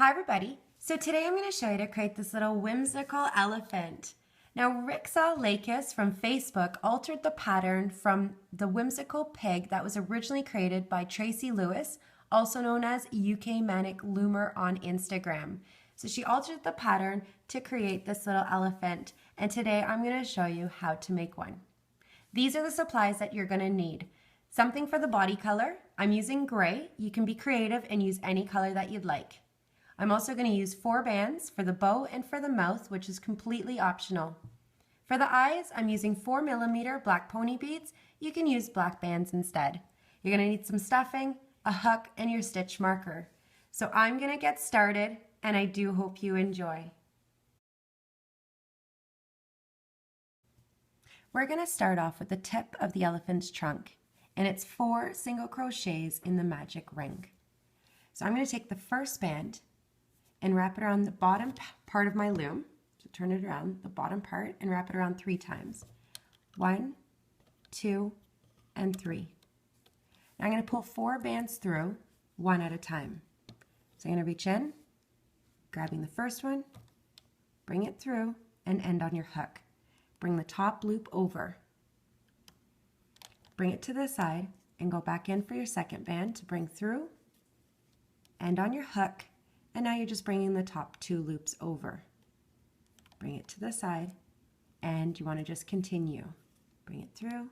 Hi everybody. So today I'm going to show you to create this little whimsical elephant. Now Rixel Lakis from Facebook altered the pattern from the whimsical pig that was originally created by Tracy Lewis, also known as UK Manic Loomer on Instagram. So she altered the pattern to create this little elephant, and today I'm going to show you how to make one. These are the supplies that you're going to need. Something for the body color. I'm using gray. You can be creative and use any color that you'd like. I'm also going to use 4 bands for the bow and for the mouth, which is completely optional. For the eyes, I'm using 4mm black pony beads. You can use black bands instead. You're going to need some stuffing, a hook, and your stitch marker. So I'm going to get started, and I do hope you enjoy. We're going to start off with the tip of the elephant's trunk, and it's 4 single crochets in the magic ring. So I'm going to take the first band and wrap it around the bottom part of my loom. So turn it around the bottom part and wrap it around 3 times. 1, 2, and 3. Now I'm going to pull 4 bands through, one at a time. So I'm going to reach in, grabbing the first one, bring it through, and end on your hook. Bring the top loop over. Bring it to the side and go back in for your second band to bring through, end on your hook, and now you're just bringing the top 2 loops over. Bring it to the side, and you want to just continue. Bring it through,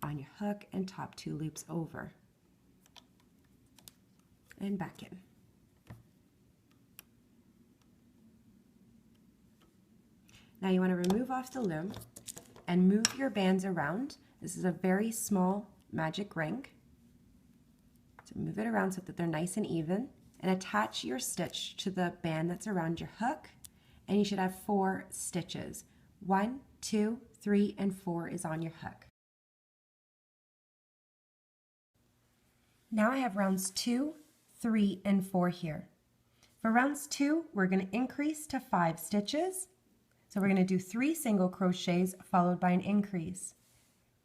on your hook, and top 2 loops over. And back in. Now you want to remove off the loom and move your bands around. This is a very small magic ring. So move it around so that they're nice and even. And attach your stitch to the band that's around your hook, and you should have 4 stitches. 1, 2, 3, and 4 is on your hook. Now I have rounds 2, 3, and 4 here. For rounds 2, we're going to increase to 5 stitches. So we're going to do 3 single crochets followed by an increase.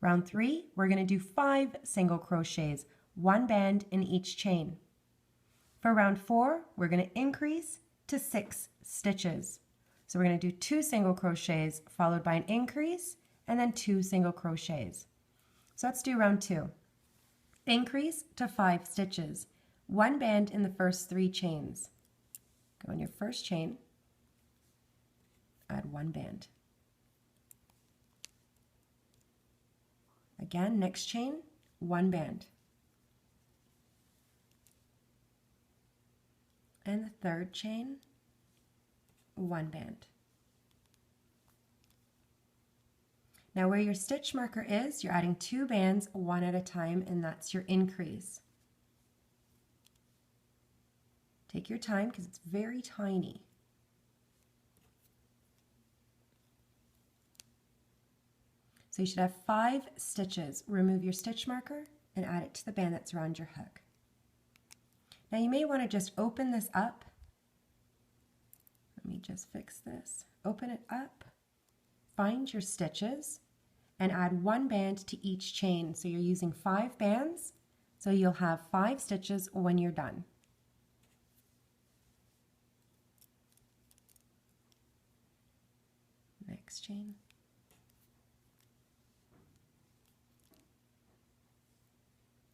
Round 3, we're going to do 5 single crochets, 1 band in each chain. For round 4, we're going to increase to 6 stitches. So we're going to do 2 single crochets followed by an increase and then 2 single crochets. So let's do round 2. Increase to 5 stitches, 1 band in the first 3 chains. Go in your first chain, add 1 band. Again, next chain, 1 band. And the third chain, 1 band. Now where your stitch marker is, you're adding 2 bands, 1 at a time, and that's your increase. Take your time because it's very tiny. So you should have 5 stitches. Remove your stitch marker and add it to the band that's around your hook. Now you may want to just open this up. Let me just fix this. Open it up, find your stitches, and add 1 band to each chain. So you're using 5 bands, so you'll have 5 stitches when you're done. Next chain.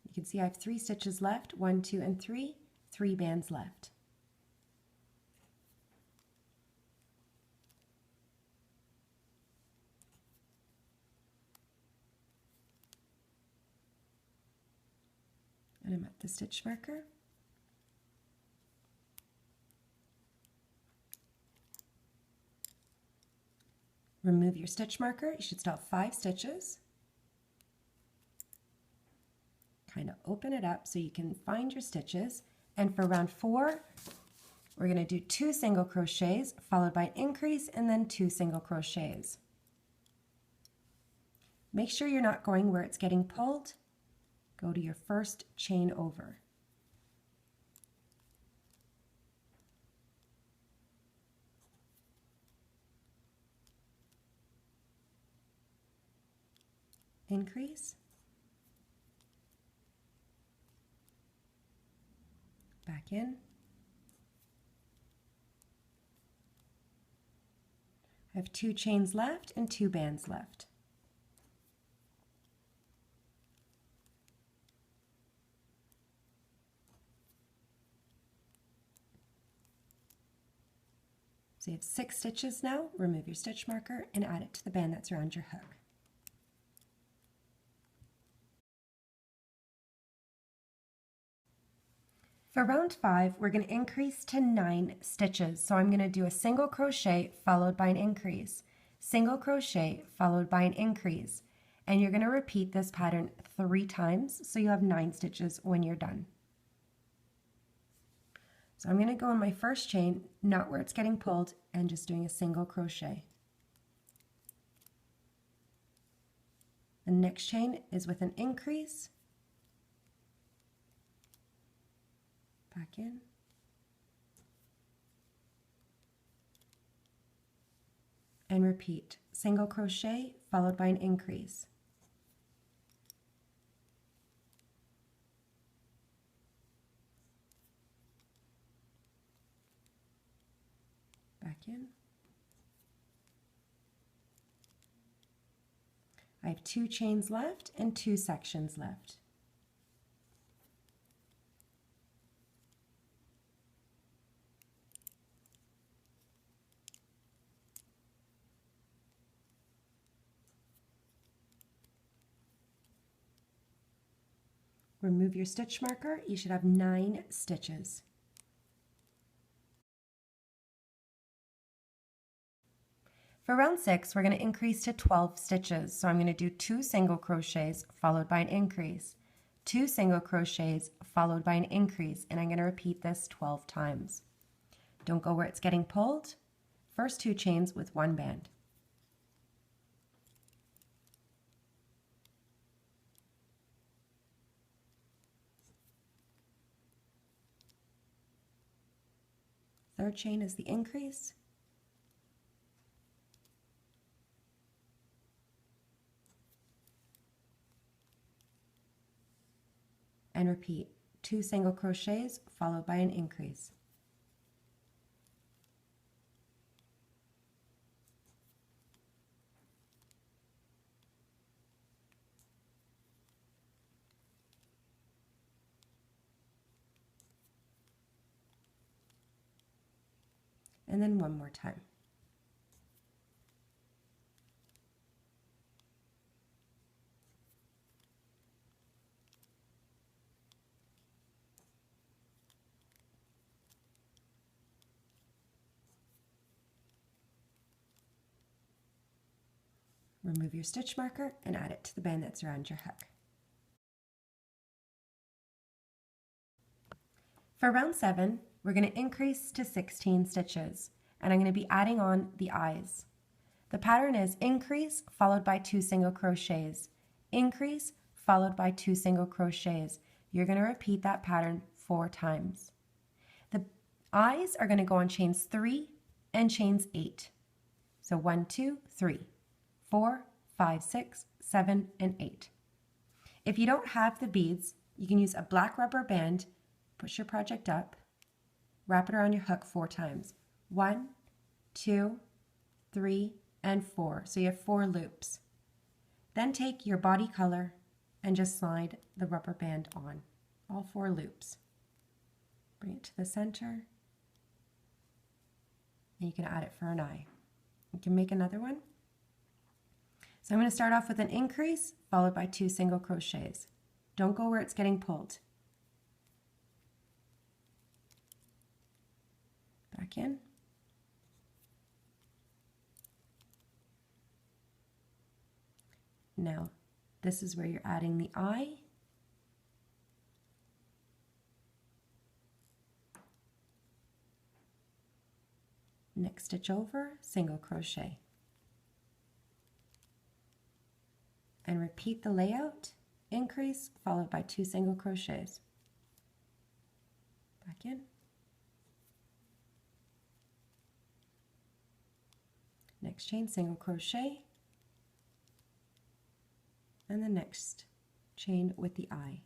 You can see I have 3 stitches left, 1, 2, and 3. 3 bands left. And I'm at the stitch marker. Remove your stitch marker. You should still have 5 stitches. Kind of open it up so you can find your stitches. And for round 4, we're going to do 2 single crochets followed by an increase and then 2 single crochets. Make sure you're not going where it's getting pulled. Go to your first chain over. Increase. Back in. I have 2 chains left and 2 bands left. So you have 6 stitches now. Remove your stitch marker and add it to the band that's around your hook. For round 5, we're going to increase to 9 stitches. So I'm going to do a single crochet followed by an increase, single crochet followed by an increase, and you're going to repeat this pattern 3 times so you have 9 stitches when you're done. So I'm going to go on my first chain, not where it's getting pulled, and just doing a single crochet. The next chain is with an increase, back in, and repeat, single crochet followed by an increase. Back in. I have 2 chains left and 2 sections left. Remove your stitch marker. You should have 9 stitches. For round 6, we're going to increase to 12 stitches. So I'm going to do 2 single crochets followed by an increase, 2 single crochets followed by an increase, and I'm going to repeat this 12 times. Don't go where it's getting pulled. First 2 chains with 1 band. Third chain is the increase. And repeat, 2 single crochets followed by an increase. And then one more time. Remove your stitch marker and add it to the band that's around your hook. For round 7, we're going to increase to 16 stitches, and I'm going to be adding on the eyes. The pattern is increase followed by 2 single crochets, increase followed by 2 single crochets. You're going to repeat that pattern 4 times. The eyes are going to go on chains 3 and chains 8. So 1, 2, 3, 4, 5, 6, 7, and 8. If you don't have the beads, you can use a black rubber band, push your project up, wrap it around your hook 4 times. 1, 2, 3, and 4. So you have 4 loops. Then take your body color and just slide the rubber band on all 4 loops. Bring it to the center, and you can add it for an eye. You can make another one. So I'm going to start off with an increase followed by 2 single crochets. Don't go where it's getting pulled. Back in. Now, this is where you're adding the eye. Next stitch over, single crochet. And repeat the layout, increase followed by 2 single crochets. Back in. Next chain, single crochet, and the next chain with the eye.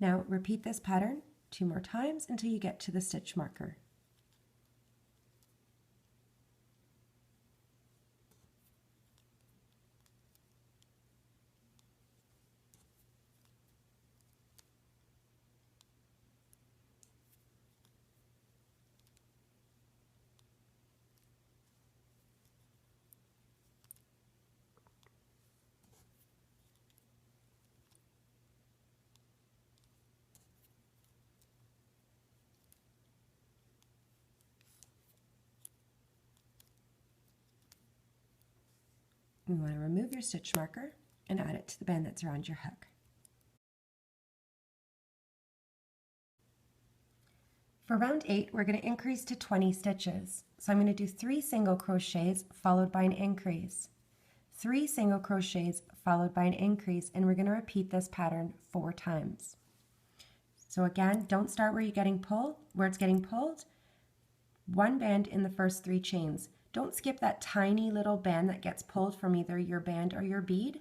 Now repeat this pattern 2 more times until you get to the stitch marker. You want to remove your stitch marker and add it to the band that's around your hook. For round 8, we're going to increase to 20 stitches. So I'm going to do 3 single crochets followed by an increase. 3 single crochets followed by an increase, and we're going to repeat this pattern 4 times. So again, don't start where it's getting pulled. 1 band in the first 3 chains. Don't skip that tiny little band that gets pulled from either your band or your bead.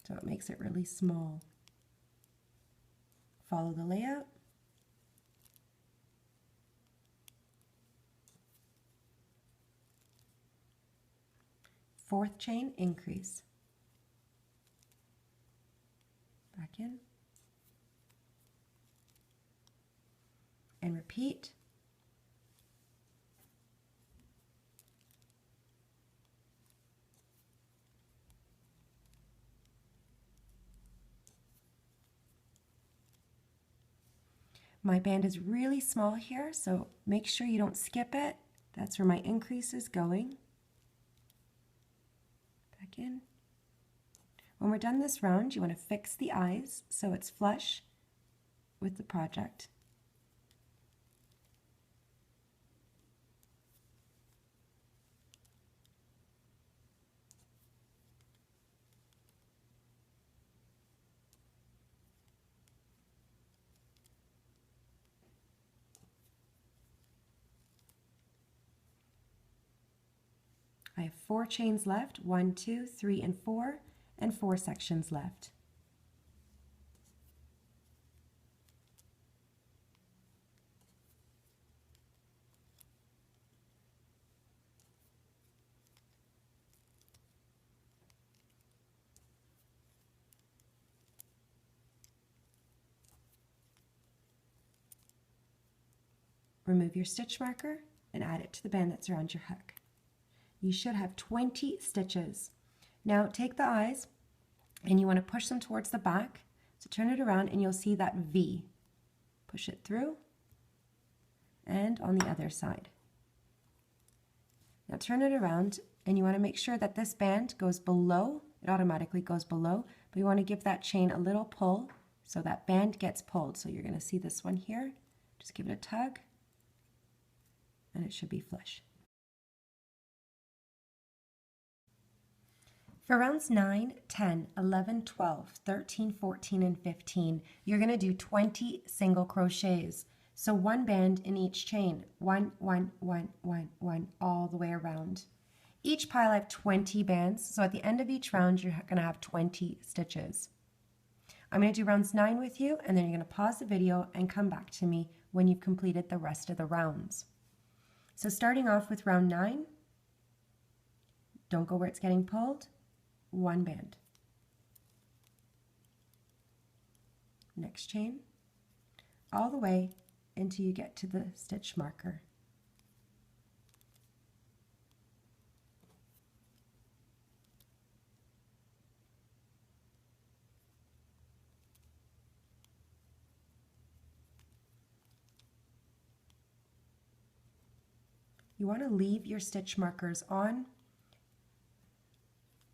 So it makes it really small. Follow the layout. Fourth chain, increase. Back in. And repeat. My band is really small here, so make sure you don't skip it. That's where my increase is going. Back in. When we're done this round, you want to fix the eyes so it's flush with the project. I have 4 chains left, 1, 2, 3, and 4, and 4 sections left. Remove your stitch marker and add it to the band that's around your hook. You should have 20 stitches. Now take the eyes and you want to push them towards the back. So turn it around and you'll see that V. Push it through and on the other side. Now turn it around and you want to make sure that this band goes below. It automatically goes below, but you want to give that chain a little pull so that band gets pulled. So you're going to see this one here. Just give it a tug and it should be flush. For rounds 9, 10, 11, 12, 13, 14, and 15, you're going to do 20 single crochets. So 1 band in each chain, 1, 1, 1, 1, 1, all the way around. Each pile I have 20 bands, so at the end of each round you're going to have 20 stitches. I'm going to do rounds 9 with you, and then you're going to pause the video and come back to me when you've completed the rest of the rounds. So starting off with round 9, don't go where it's getting pulled. 1 band. Next chain, all the way until you get to the stitch marker. You want to leave your stitch markers on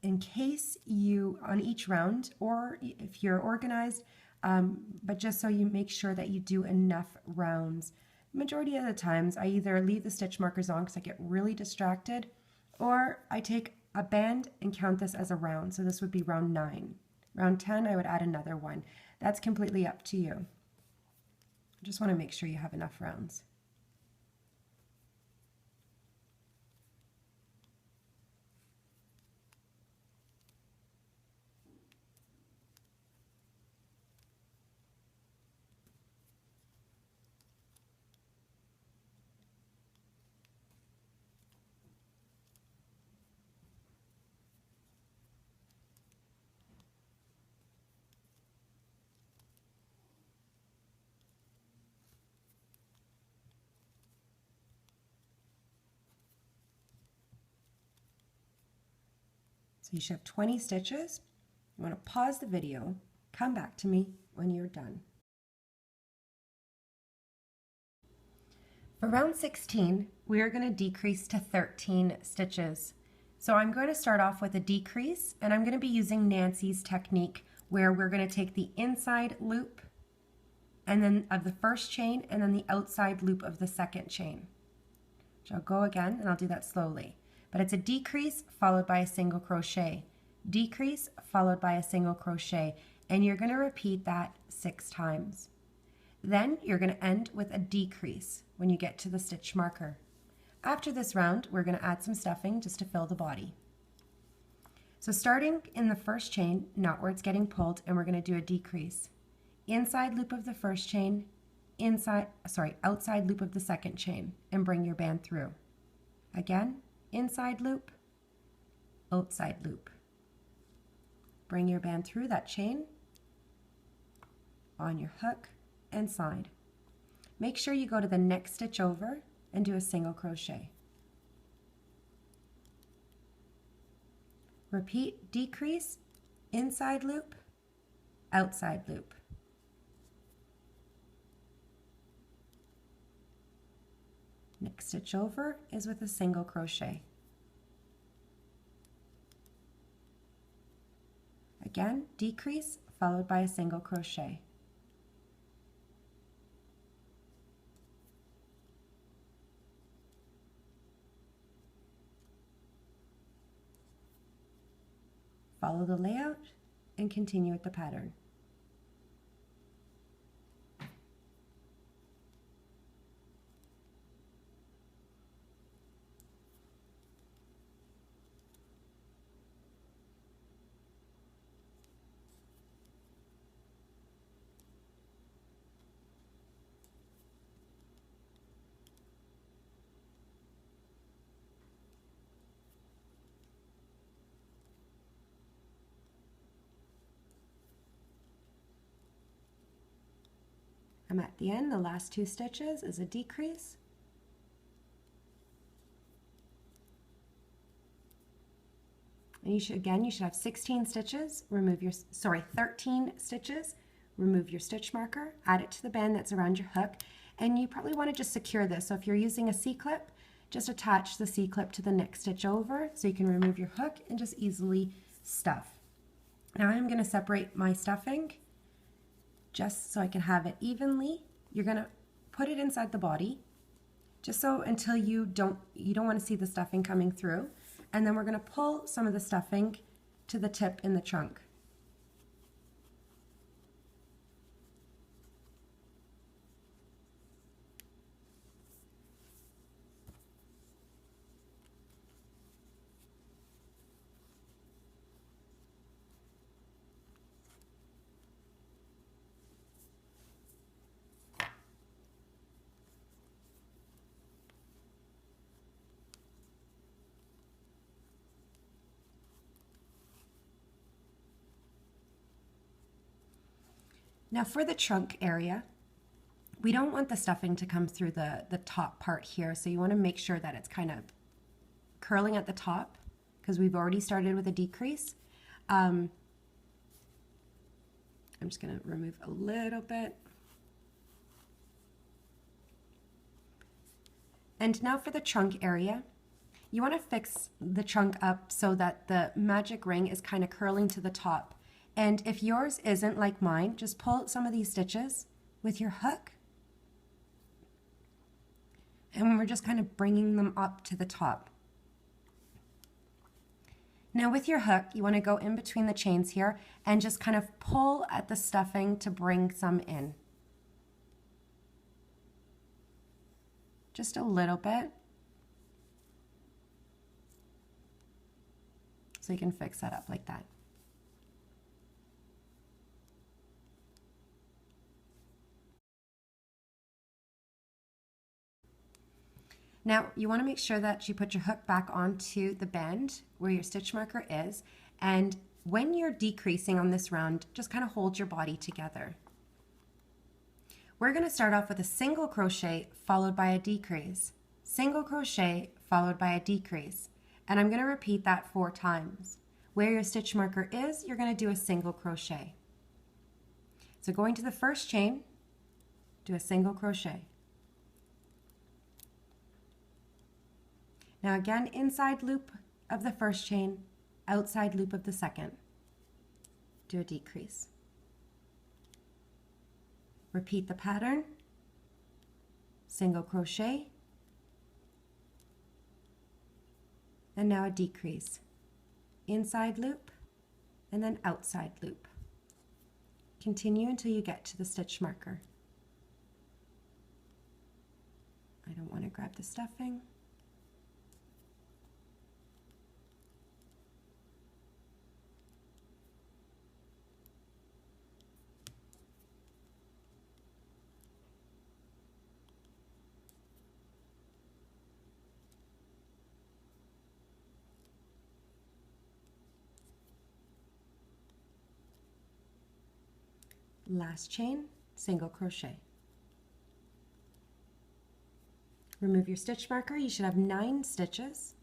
in case you, on each round, or if you're organized, but just so you make sure that you do enough rounds. Majority of the times I either leave the stitch markers on because I get really distracted, or I take a band and count this as a round. So this would be round 9. Round 10 I would add another one. That's completely up to you. Just want to make sure you have enough rounds. you should have 20 stitches. You want to pause the video, come back to me when you're done. For round 16, we are going to decrease to 13 stitches. So I'm going to start off with a decrease, and I'm going to be using Nancy's technique where we're going to take the inside loop and then of the first chain and then the outside loop of the second chain. So I'll go again, and I'll do that slowly. But it's a decrease followed by a single crochet, decrease followed by a single crochet, and you're going to repeat that 6 times. Then you're going to end with a decrease when you get to the stitch marker. After this round, we're going to add some stuffing just to fill the body. So starting in the first chain, not where it's getting pulled, and we're going to do a decrease. Inside loop of the first chain, outside loop of the second chain, and bring your band through. Again, inside loop, outside loop. Bring your band through that chain on your hook and side. Make sure you go to the next stitch over and do a single crochet. Repeat, decrease, inside loop, outside loop. Next stitch over is with a single crochet. Again, decrease followed by a single crochet. Follow the layout and continue with the pattern. I'm at the end, the last 2 stitches is a decrease. And you should have 16 stitches, 13 stitches, remove your stitch marker, add it to the band that's around your hook, and you probably want to just secure this. So if you're using a C-clip, just attach the C-clip to the next stitch over so you can remove your hook and just easily stuff. Now I'm going to separate my stuffing just so I can have it evenly. You're going to put it inside the body just so until you don't want to see the stuffing coming through, and then we're going to pull some of the stuffing to the tip in the trunk. Now for the trunk area, we don't want the stuffing to come through the top part here, so you want to make sure that it's kind of curling at the top because we've already started with a decrease. I'm just going to remove a little bit. And now for the trunk area, you want to fix the trunk up so that the magic ring is kind of curling to the top. And if yours isn't like mine, just pull some of these stitches with your hook. And we're just kind of bringing them up to the top. Now with your hook, you want to go in between the chains here and just kind of pull at the stuffing to bring some in. Just a little bit. So you can fix that up like that. Now you want to make sure that you put your hook back onto the bend where your stitch marker is, and when you're decreasing on this round, just kind of hold your body together. We're going to start off with a single crochet followed by a decrease, single crochet followed by a decrease, and I'm going to repeat that 4 times. Where your stitch marker is, you're going to do a single crochet. So going to the first chain, do a single crochet. Now again, inside loop of the first chain, outside loop of the second. Do a decrease. Repeat the pattern, single crochet, and now a decrease. Inside loop, and then outside loop. Continue until you get to the stitch marker. I don't want to grab the stuffing. Last chain, single crochet. Remove your stitch marker. You should have 9 stitches.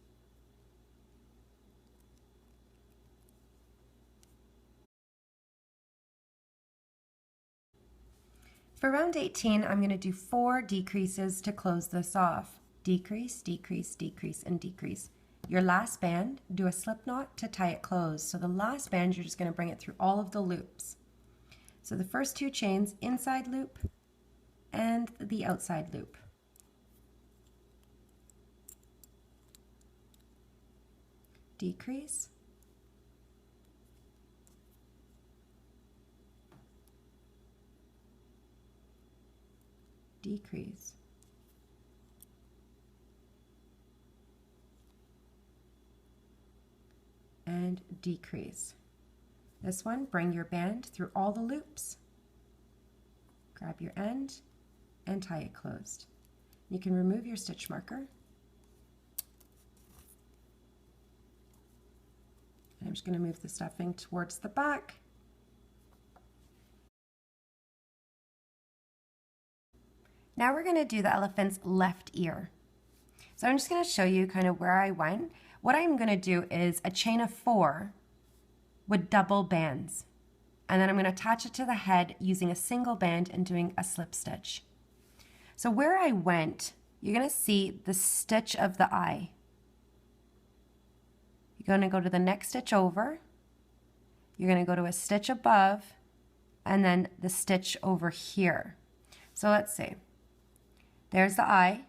For round 18, I'm going to do 4 decreases to close this off. Decrease, decrease, decrease, and decrease. Your last band, do a slip knot to tie it closed. So the last band, you're just going to bring it through all of the loops. So the first 2 chains, inside loop and the outside loop. Decrease. Decrease. And decrease. This one, bring your band through all the loops. Grab your end and tie it closed. You can remove your stitch marker. And I'm just going to move the stuffing towards the back. Now we're going to do the elephant's left ear. So I'm just going to show you kind of where I went. What I'm going to do is a chain of 4 with double bands. And then I'm going to attach it to the head using a single band and doing a slip stitch. So where I went, you're going to see the stitch of the eye. You're going to go to the next stitch over. You're going to go to a stitch above and then the stitch over here. So let's see. There's the eye.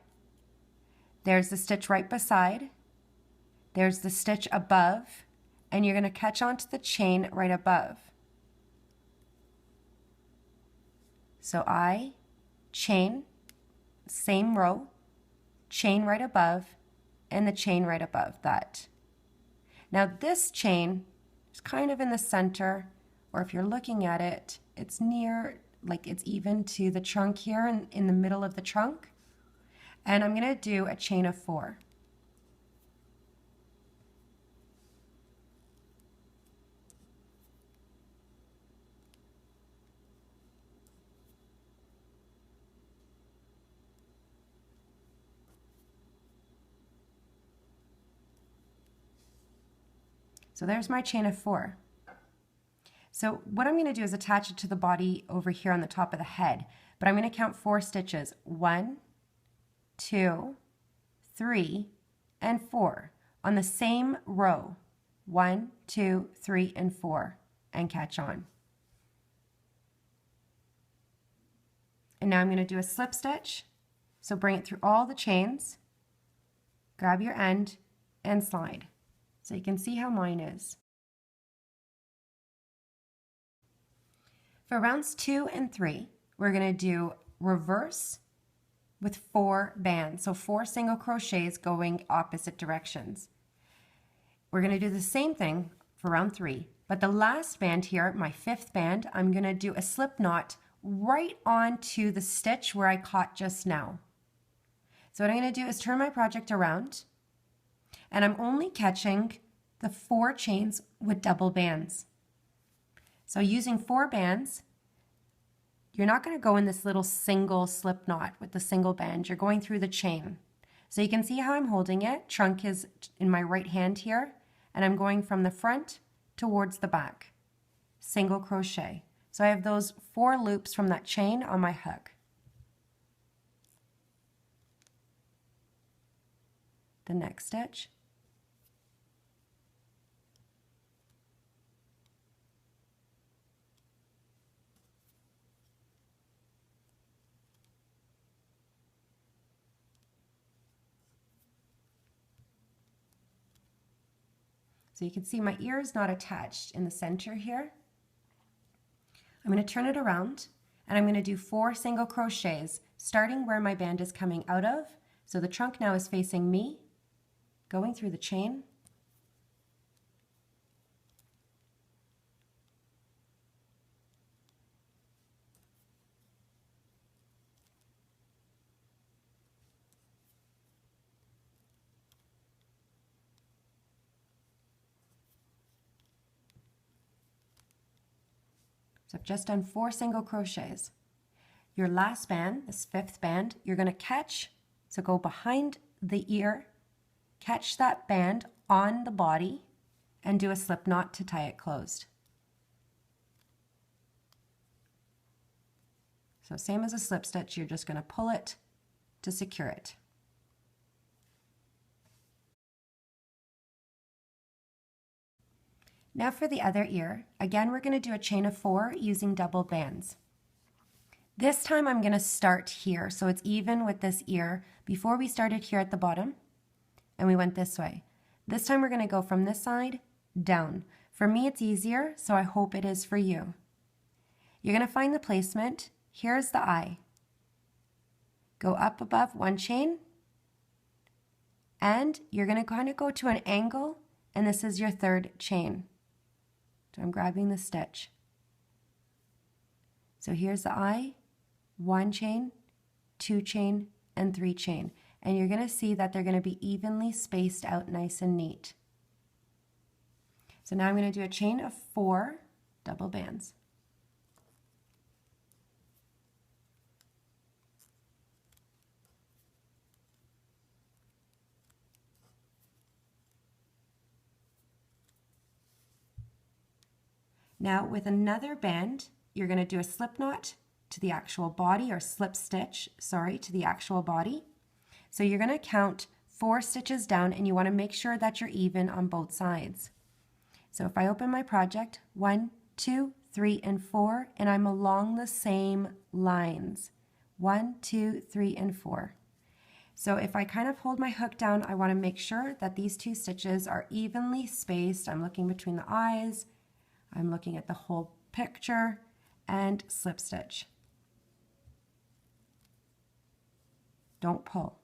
There's the stitch right beside. There's the stitch above. And you're going to catch onto the chain right above. So eye, chain, same row, chain right above, and the chain right above that. Now this chain is kind of in the center, or if you're looking at it, it's near, like it's even to the trunk here in the middle of the trunk. And I'm going to do a chain of 4. So there's my chain of 4. So what I'm going to do is attach it to the body over here on the top of the head, but I'm going to count 4 stitches. 1, 2, 3, and 4 on the same row. 1, 2, 3, and 4, and catch on. And now I'm going to do a slip stitch. So bring it through all the chains, grab your end, and slide. So you can see how mine is. For rounds 2 and 3, we're going to do reverse with 4 bands. So 4 single crochets going opposite directions. We're going to do the same thing for round 3, but the last band here, my 5th band, I'm going to do a slip knot right onto the stitch where I caught just now. So what I'm going to do is turn my project around, and I'm only catching the 4 chains with double bands. So using 4 bands, you're not going to go in this little single slip knot with the single band. You're going through the chain. So you can see how I'm holding it. Trunk is in my right hand here, and I'm going from the front towards the back. Single crochet. So I have those 4 loops from that chain on my hook. The next stitch. So you can see my ear is not attached in the center here. I'm going to turn it around and I'm going to do 4 single crochets starting where my band is coming out of. So the trunk now is facing me, going through the chain. So I've just done 4 single crochets. Your last band, this 5th band, you're going to catch, so go behind the ear, catch that band on the body, and do a slip knot to tie it closed. So same as a slip stitch, you're just going to pull it to secure it. Now for the other ear, again we're going to do a chain of 4 using double bands. This time I'm going to start here so it's even with this ear. Before we started here at the bottom and we went this way. This time we're going to go from this side down. For me it's easier, so I hope it is for you. You're going to find the placement. Here's the eye. Go up above 1 chain and you're going to kind of go to an angle, and this is your 3rd chain. So I'm grabbing the stitch. So here's the eye, 1 chain, 2 chain, and 3 chain. And you're going to see that they're going to be evenly spaced out nice and neat. So now I'm going to do a chain of 4 double bands. Now with another band, you're going to do a slip knot to the actual body, or slip stitch, sorry, to the actual body. So you're going to count 4 stitches down and you want to make sure that you're even on both sides. So if I open my project, 1, 2, 3, and 4, and I'm along the same lines. 1, 2, 3, and 4. So if I kind of hold my hook down, I want to make sure that these 2 stitches are evenly spaced. I'm looking between the eyes. I'm looking at the whole picture, and slip stitch. Don't pull.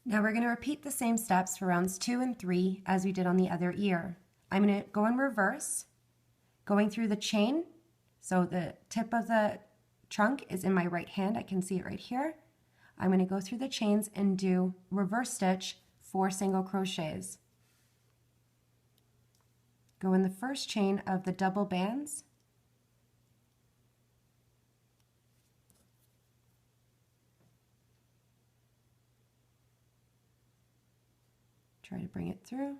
Now we're going to repeat the same steps for rounds 2 and 3 as we did on the other ear. I'm going to go in reverse, going through the chain. So the tip of the trunk is in my right hand. I can see it right here. I'm going to go through the chains and do reverse stitch 4 single crochets. Go in the first chain of the double bands. Try to bring it through.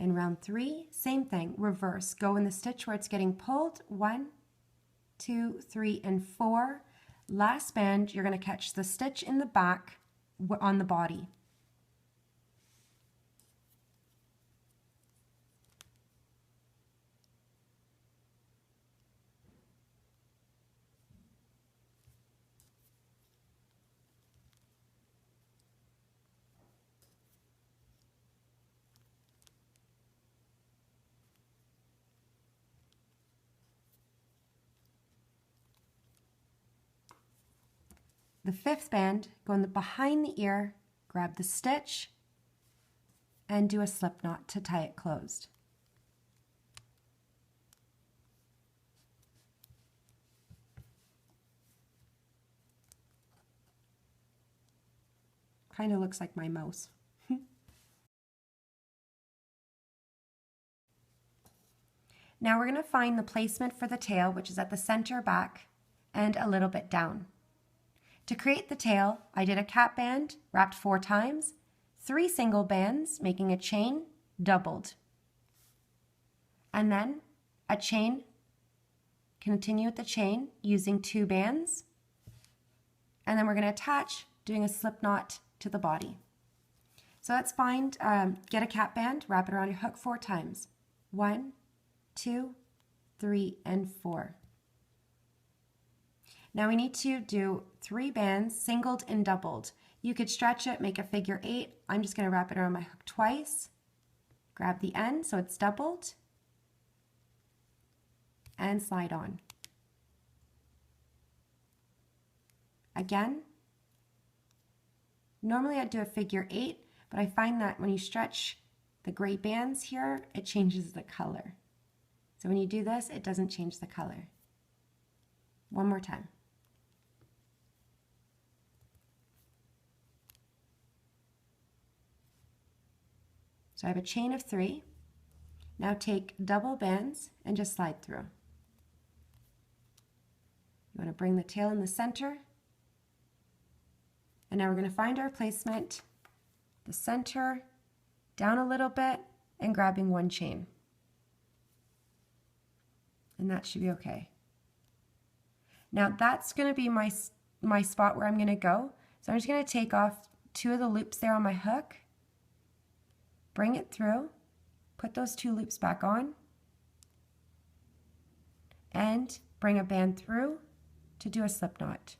In round 3, same thing, reverse. Go in the stitch where it's getting pulled. 1, 2, 3, and 4. Last band, you're going to catch the stitch in the back on the body. The 5th band, go in the behind the ear, grab the stitch, and do a slip knot to tie it closed. Kind of looks like my mouse. Now we're going to find the placement for the tail, which is at the center back and a little bit down. To create the tail, I did a cap band, wrapped 4 times, 3 single bands, making a chain, doubled. And then a chain, continue with the chain using 2 bands. And then we're going to attach, doing a slip knot to the body. So let's find, get a cap band, wrap it around your hook 4 times. 1, 2, 3, and 4. Now we need to do 3 bands, singled and doubled. You could stretch it, make a figure 8. I'm just going to wrap it around my hook twice. Grab the end so it's doubled. And slide on. Again. Normally I'd do a figure 8, but I find that when you stretch the gray bands here, it changes the color. So when you do this, it doesn't change the color. One more time. So I have a chain of 3. Now take double bands and just slide through. You want to bring the tail in the center. And now we're going to find our placement, the center, down a little bit, and grabbing 1 chain. And that should be okay. Now that's going to be my spot where I'm going to go. So I'm just going to take off 2 of the loops there on my hook, bring it through, put those 2 loops back on, and bring a band through to do a slip knot.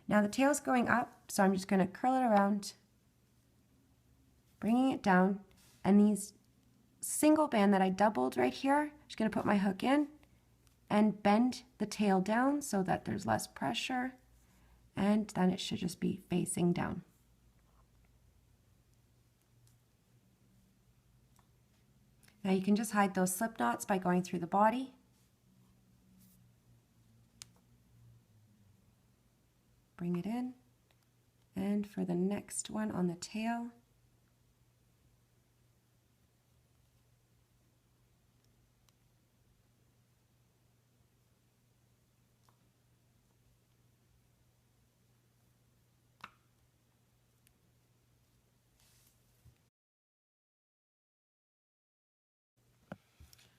Now the tail's going up, so I'm just going to curl it around, bringing it down, and these single band that I doubled right here, I'm just going to put my hook in and bend the tail down so that there's less pressure, and then it should just be facing down. Now you can just hide those slip knots by going through the body. Bring it in, and for the next one on the tail,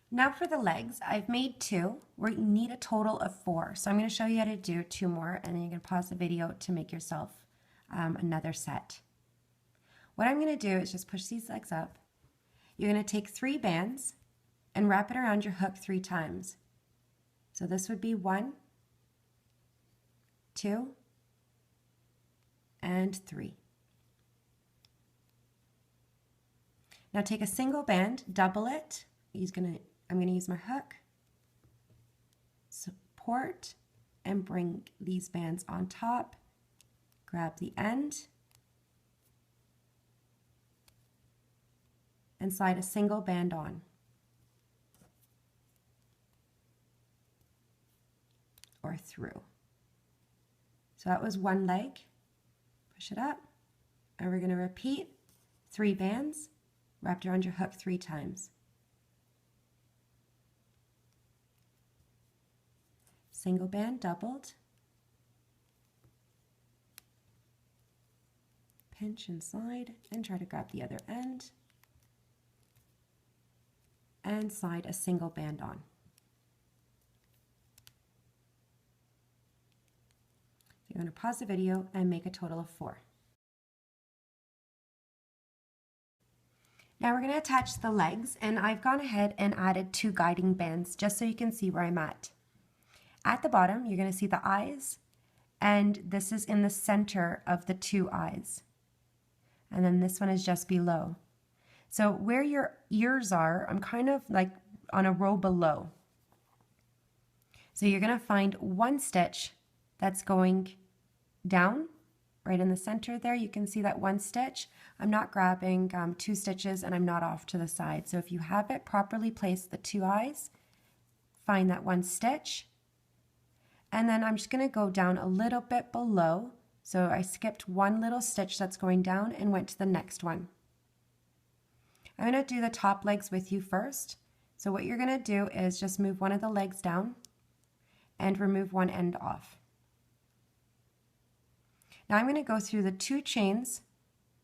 now for the legs, I've made 2. We need a total of 4. So I'm going to show you how to do 2 more, and then you can pause the video to make yourself another set. What I'm going to do is just push these legs up. You're going to take 3 bands and wrap it around your hook 3 times. So this would be 1, 2, and 3. Now take a single band, double it. I'm going to use my hook, support, and bring these bands on top, grab the end, and slide a single band on. Or through. So that was 1 leg. Push it up, and we're going to repeat 3 bands wrapped around your hook 3 times. Single band doubled, pinch and slide, and try to grab the other end, and slide a single band on. So you're going to pause the video and make a total of 4. Now we're going to attach the legs, and I've gone ahead and added 2 guiding bands just so you can see where I'm at. At the bottom, you're going to see the eyes, and this is in the center of the 2 eyes. And then this one is just below. So where your ears are, I'm kind of like on a row below. So you're going to find 1 stitch that's going down, right in the center there. You can see that 1 stitch. I'm not grabbing 2 stitches, and I'm not off to the side. So if you have it properly placed, the 2 eyes, find that 1 stitch. And then I'm just going to go down a little bit below. So I skipped one little stitch that's going down and went to the next one. I'm going to do the top legs with you first. So what you're going to do is just move one of the legs down and remove one end off. Now I'm going to go through the 2 chains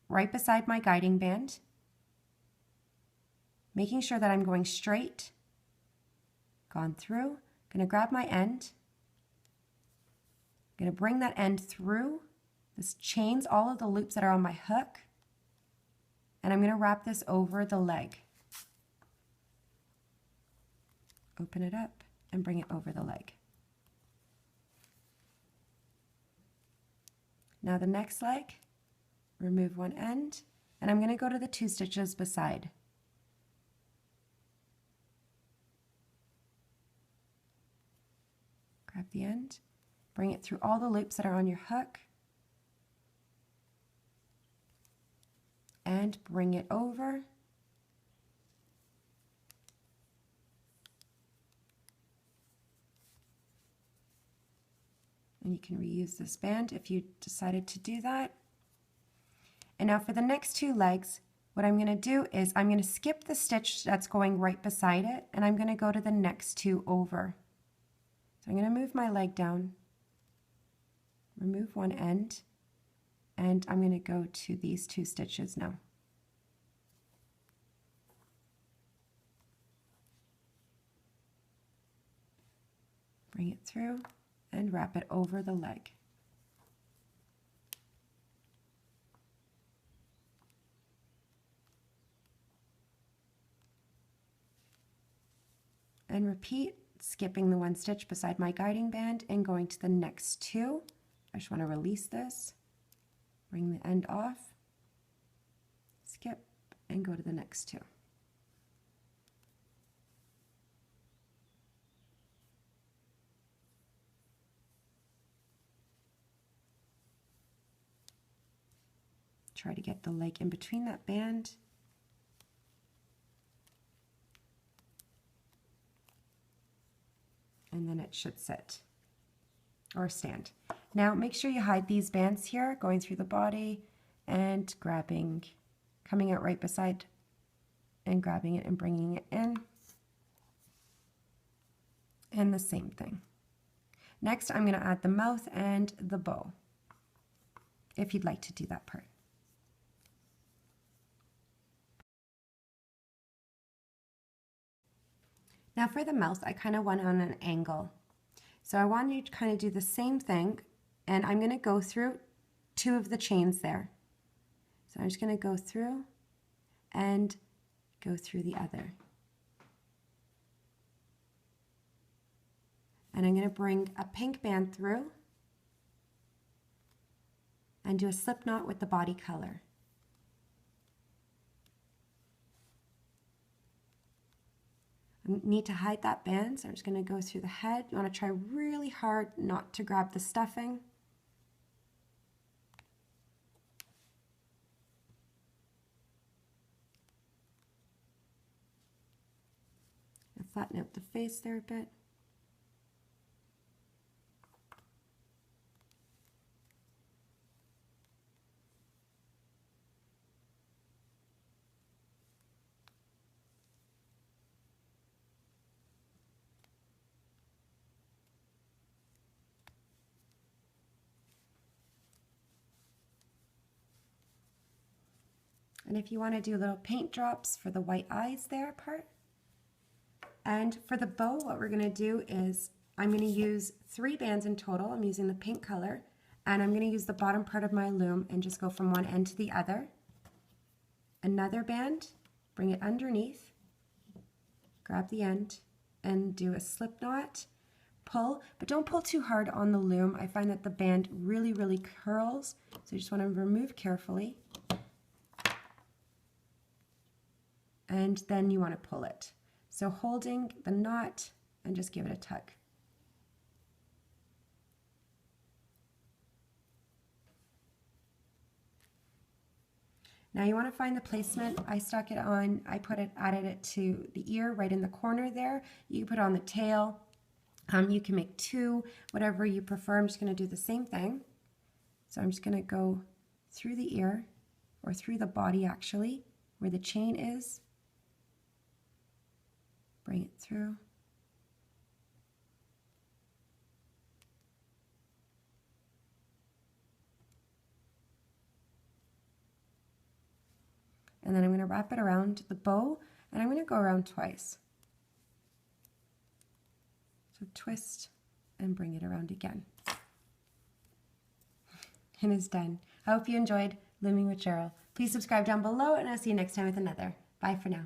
right beside my guiding band, making sure that I'm going straight, gone through. I'm going to grab my end. I'm going to bring that end through this chains, all of the loops that are on my hook, and I'm going to wrap this over the leg. Open it up and bring it over the leg. Now the next leg, remove one end, and I'm going to go to the 2 stitches beside. Grab the end, bring it through all the loops that are on your hook, and bring it over. And you can reuse this band if you decided to do that. And now for the next 2 legs, what I'm going to do is I'm going to skip the stitch that's going right beside it, and I'm going to go to the next 2 over. So I'm going to move my leg down, remove one end, and I'm going to go to these 2 stitches now. Bring it through and wrap it over the leg. And repeat, skipping the 1 stitch beside my guiding band and going to the next 2. I just want to release this, bring the end off, skip, and go to the next 2. Try to get the leg in between that band. And then it should sit or stand. Now make sure you hide these bands here, going through the body and grabbing, coming out right beside and grabbing it and bringing it in. And the same thing. Next, I'm going to add the mouth and the bow, if you'd like to do that part. Now for the mouth, I kind of went on an angle. So I want you to kind of do the same thing, and I'm going to go through 2 of the chains there. So I'm just going to go through and go through the other. And I'm going to bring a pink band through and do a slip knot with the body color. I need to hide that band, so I'm just going to go through the head. You want to try really hard not to grab the stuffing. And flatten out the face there a bit. And if you want to do little paint drops for the white eyes there part. And for the bow, what we're going to do is I'm going to use 3 bands in total. I'm using the pink color, and I'm going to use the bottom part of my loom and just go from one end to the other. Another band, bring it underneath, grab the end, and do a slip knot. Pull, but don't pull too hard on the loom. I find that the band really curls, so you just want to remove carefully. And then you want to pull it. So holding the knot and just give it a tug. Now you want to find the placement. I stuck it on, added it to the ear right in the corner there. You can put it on the tail, You can make two, whatever you prefer. I'm just going to do the same thing. So I'm just going to go through the ear, or through the body actually, where the chain is. Bring it through. And then I'm going to wrap it around the bow, and I'm going to go around twice. So twist and bring it around again. And it's done. I hope you enjoyed Looming with Cheryl. Please subscribe down below, and I'll see you next time with another. Bye for now.